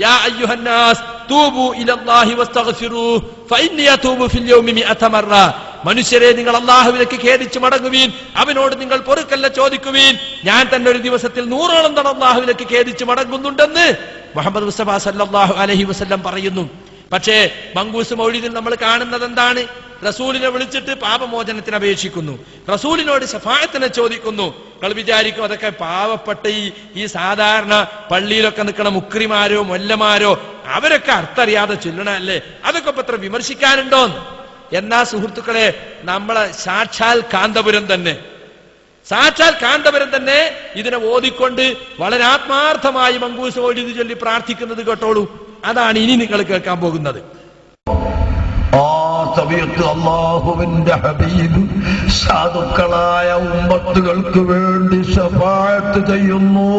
യാ അയ്യുഹന്നാസ് തൂബു ഇലല്ലാഹി വസ്തഗ്ഫിറൂഹു ഫഇന്നി അതൂബു ഫിൽ യൗമി 100 മറ. മനുഷ്യരെ, നിങ്ങൾ അല്ലാഹുവിലേക്ക് ഖേദിച്ചു മടങ്ങുവീൻ, അവനോട് നിങ്ങൾ പൊറുക്കല്ല ചോദിക്കുവീൻ. ഞാൻ തന്നെ ഒരു ദിവസത്തിൽ 100ഓളം തവണ അല്ലാഹുവിലേക്ക് ഖേദിച്ചു മടങ്ങുന്നുണ്ടെന്ന് മുഹമ്മദ് മുസ്തഫ സല്ലല്ലാഹു അലൈഹി വസല്ലം പറയുന്നു. പക്ഷേ മങ്കൂസ് മൗലിദിൽ നമ്മൾ കാണുന്നത് എന്താണ്? റസൂലിനെ വിളിച്ചിട്ട് പാപമോചനത്തിന് അപേക്ഷിക്കുന്നു, റസൂലിനോട് ശഫാഅത്തിനെ ചോദിക്കുന്നു. നിങ്ങൾ വിചാരിക്കും അതൊക്കെ പാവപ്പെട്ട ഈ സാധാരണ പള്ളിയിലൊക്കെ നിൽക്കണ മുക്രിമാരോ മൊല്ലമാരോ അവരൊക്കെ അർത്ഥറിയാതെ ചൊല്ലണല്ലേ, അതൊക്കെ ഇപ്പൊ അത്ര വിമർശിക്കാനുണ്ടോന്ന്. എന്നാ സുഹൃത്തുക്കളെ, നമ്മളെ സാക്ഷാൽ കാന്തപുരം തന്നെ ഇതിനെ ഓതിക്കൊണ്ട് വളരെ ആത്മാർത്ഥമായി മങ്കൂസ് മൗലിദ് ചൊല്ലി പ്രാർത്ഥിക്കുന്നത് കേട്ടോളൂ. അതാണ് ഇനി നിങ്ങൾ കേൾക്കാൻ പോകുന്നത്. ആ സമയത്ത് അല്ലാഹുവിന്റെ ഹബീബ് സാധുക്കളായ ഉമ്മത്തുകൾക്ക് വേണ്ടി ശഫാഅത്ത് ചെയ്യുന്നു.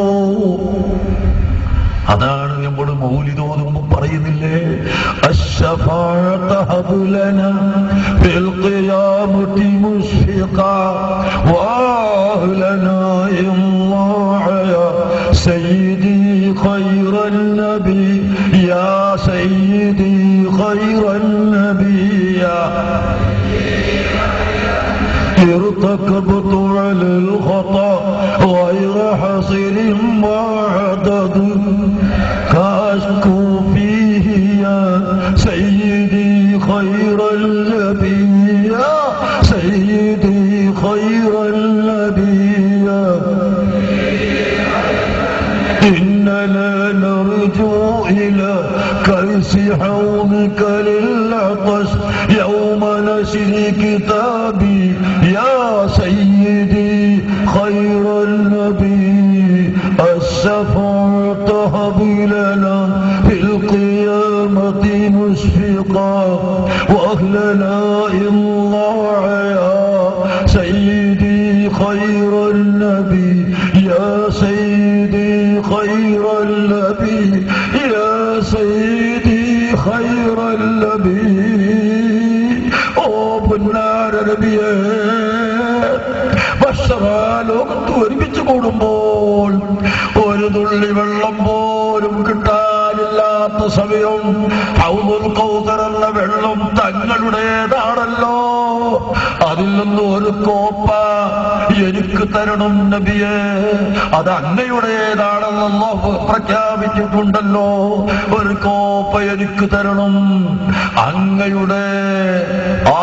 അതാണ് നമ്മൾ മൗലിദ് ഓതുമ്പോൾ പറയുന്നില്ലേ, അശ്ശഫാഅത ഹബ്ലനാ ഫിൽ ഖിയാമത്തി മുശ്ഫിഖാ വഅഹ്ലനാ യാ സയ്യിദി ഖൈറൻ നബി യാ സയ്യിദി ഖൈറൻ നബി യാ ارتكبت على الخطأ غير حصر وعدد كاشكو فيه يا سيدي خير النبي يا سيدي خير النبي إننا نرجو إلى كرس حوضك للعطش يوم نشر كتابي يا سيدي خير النبي الشفاعة هب لنا في القيامة مشفقا وأهلنا الله يا سيدي خير النبي يا سيدي خير النبي يا سيدي خير النبي പൊന്നാര നബിയേ, ഭക്ഷണലോകത്ത് ഒരുമിച്ച് കൂടുമ്പോൾ ഒരു തുള്ളി വെള്ളം പോലും കിട്ടാനില്ലാത്ത സമയം ഹൗദുൽ കൗസർ എന്ന വെള്ളം തങ്ങളുടേതാണല്ലോ, അതിൽ നിന്ന് ഒരു കോപ്പ എനിക്ക് തരണം നബിയേ, അത് അങ്ങയുടേതാണെന്ന് അല്ലാഹു പ്രഖ്യാപിച്ചിട്ടുണ്ടല്ലോ. ഒരു കോപ്പ എനിക്ക് തരണം, അങ്ങയുടെ ആ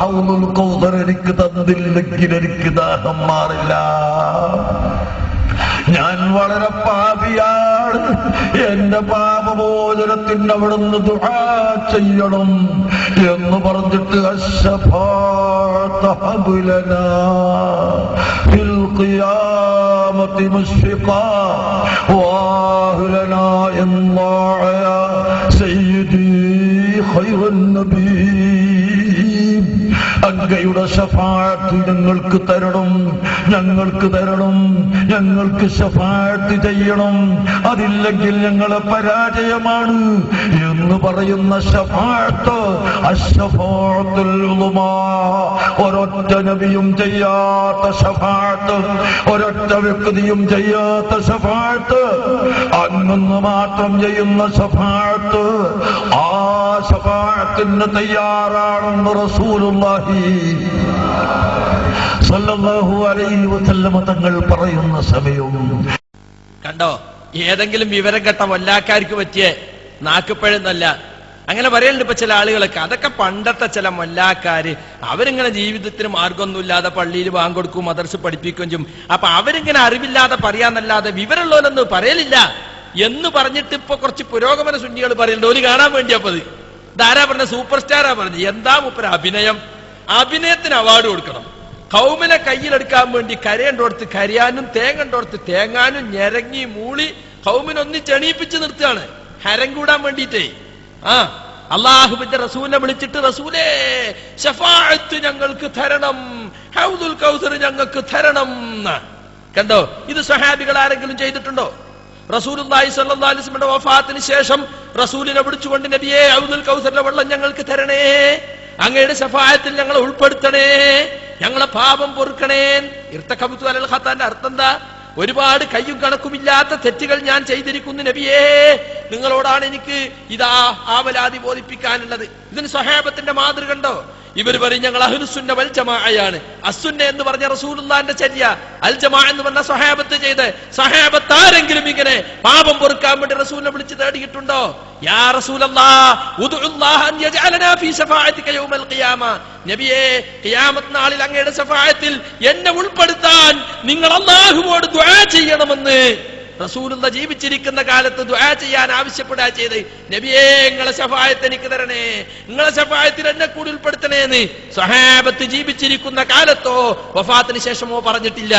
ഹൗദുൽ കൗസർ എനിക്ക് തന്നില്ലെങ്കിൽ എനിക്ക് ദാഹം മാറില്ല. ഞാൻ വളരെ പാപിയാണ്, എന്റെ പാപമോചനത്തിന് അവിടുന്ന് ദുആ ചെയ്യണം എന്ന് പറഞ്ഞിട്ട് അശ്ശഫാഅത ഹബ് ലനാ ഫിൽ ഖിയാമത്തി മുശ്ഫിഖാ വഅഹ്ലനാ യാ സയ്യിദി ഖൈറുൻ നബി, അങ്ങയുടെ ശഫാഅത്ത് ഞങ്ങൾക്ക് തരണം, ഞങ്ങൾക്ക് തരണം, ഞങ്ങൾക്ക് ശഫാഅത്ത് ചെയ്യണം, അതില്ലെങ്കിൽ ഞങ്ങളെ പരാജയമാണ് എന്ന് പറയുന്ന ശഫാഅത്ത് അശ്ശഫാഅത്തുൽ ഉളുമാ, ഒരൊറ്റ നബിയും ചെയ്യാത്ത ശഫാഅത്ത്, ഒരൊറ്റ വ്യക്തിയും ചെയ്യാത്ത ശഫാഅത്ത്, അങ്ങൊന്ന് മാത്രം ചെയ്യുന്ന ശഫാഅത്ത്. ആ ശഫാഅത്തിന് തയ്യാറാണെന്ന് റസൂലുള്ളാഹി സല്ലല്ലാഹു അലൈഹി വസല്ലം തങ്ങൾ പറയുന്ന സമയവും കണ്ടോ. ഏതെങ്കിലും വിവരം കെട്ട വല്ലാക്കാർക്ക് പറ്റിയ നാക്കുപ്പഴെന്നല്ല അങ്ങനെ പറയലുണ്ട് ഇപ്പൊ ചില ആളുകളൊക്കെ. അതൊക്കെ പണ്ടത്തെ ചില മൊല്ലാക്കാര്, അവരിങ്ങനെ ജീവിതത്തിന് മാർഗമൊന്നുമില്ലാതെ പള്ളിയിൽ ബാങ്ക് കൊടുക്കും, മദർസ് പഠിപ്പിക്കുകയും ചെയ്യും. അപ്പൊ അവരിങ്ങനെ അറിവില്ലാതെ പറയാന്നല്ലാതെ വിവരമുള്ളവരൊന്നും പറയലില്ല എന്ന് പറഞ്ഞിട്ട് ഇപ്പൊ കുറച്ച് പുരോഗമന സുന്നികൾ പറയുന്നുണ്ട്. ഒരു കാണാൻ വേണ്ടിയപ്പത് ധാരാ പറഞ്ഞ സൂപ്പർ സ്റ്റാറാ പറഞ്ഞത്. എന്താ മുപ്പര അഭിനയം, അഭിനയത്തിന് അവാർഡ് കൊടുക്കണം. കൗമിനെ കയ്യിലെടുക്കാൻ വേണ്ടി കരയണ്ടോടത്ത് കരയാനും തേങ്ങണ്ടോടത്ത് തേങ്ങാനും ഞെരങ്ങി മൂളി കൗമിനൊന്നിച്ച് എണീപ്പിച്ച് നിർത്തുകയാണ് ഹരം കൂടാൻ വേണ്ടിയിട്ടേ. അള്ളാഹുവിന്റെ റസൂലിനെ വിളിച്ചിട്ട് റസൂലേ ശഫാഅത്ത് ഞങ്ങൾക്ക് തരണം, ഹൗദുൽ കൗസർ ഞങ്ങൾക്ക് തരണം. കണ്ടോ, ഇത് സ്വഹാബികൾ ആരെങ്കിലും ചെയ്തിട്ടുണ്ടോ? റസൂലുള്ളാഹി സ്വല്ലല്ലാഹു അലൈഹി വസല്ലമയുടെ വഫാത്തിന് ശേഷം റസൂലിനെ വിളിച്ചുകൊണ്ട് നബിയേ ഹൗദുൽ കൗസറിലെ വെള്ളം ഞങ്ങൾക്ക് തരണേ, അങ്ങയുടെ ശഫാഅത്തിൽ ഞങ്ങളെ ഉൾപ്പെടുത്തണേ, ഞങ്ങളെ പാപം പൊറുക്കണേ. ഇർതകബതു അലൽ ഖത്താന്റെ അർത്ഥം എന്താ? ഒരുപാട് കയ്യും കണക്കുമില്ലാത്ത തെറ്റുകൾ ഞാൻ ചെയ്തിരിക്കുന്നു നബിയേ, നിങ്ങളോടാണ് എനിക്ക് ഇതാ ആവലാതി ബോധിപ്പിക്കാനുള്ളത്. ഇതിന് സ്വഹാബത്തിന്റെ മാതൃക കണ്ടോ? ഇവർ പറയും ഞങ്ങൾ അഹ്ലുസുന്ന വൽ ജമാഅയാണ്. അസുന്ന എന്ന് പറഞ്ഞ റസൂലുള്ളാഹിന്റെ ചര്യ, അൽ ജമാഅ എന്ന് പറഞ്ഞ സ്വഹാബത്ത് ചെയ്ത്. സ്വഹാബത്ത് ആരെങ്കിലും ഇങ്ങനെ പാപം പൊറുക്കാൻ വേണ്ടി റസൂലിനെ വിളിച്ച് തേടിയിട്ടുണ്ടോ? യാ റസൂലല്ലാഹ് ഉദ്ഉല്ലാഹ അൻ യജഅലനാ ഫീ ശഫാഅതിക യൗമൽ ഖിയാമ, നബിയേ ഖിയാമത്ത് നാളിൽ അങ്ങയുടെ ശഫാഅത്തിൽ എന്നെ ഉൾപ്പെടുത്താൻ നിങ്ങൾ അല്ലാഹുവോട് ദുആ ചെയ്യണമെന്ന് റസൂലുള്ള ജീവിച്ചിരിക്കുന്ന കാലത്ത് ദുആ ചെയ്യാൻ ആവശ്യപ്പെടുക ചെയ്ത്. നബിയേ നിങ്ങളെ ശഫാഅത്ത് എനിക്ക് തരണേ, നിങ്ങളെ ശഫാഅത്തിൽ എന്നെ കൂടി ഉൾപ്പെടുത്തണേന്ന് സ്വഹാബത്ത് ജീവിച്ചിരിക്കുന്ന കാലത്തോ വഫാത്തിന് ശേഷമോ പറഞ്ഞിട്ടില്ല.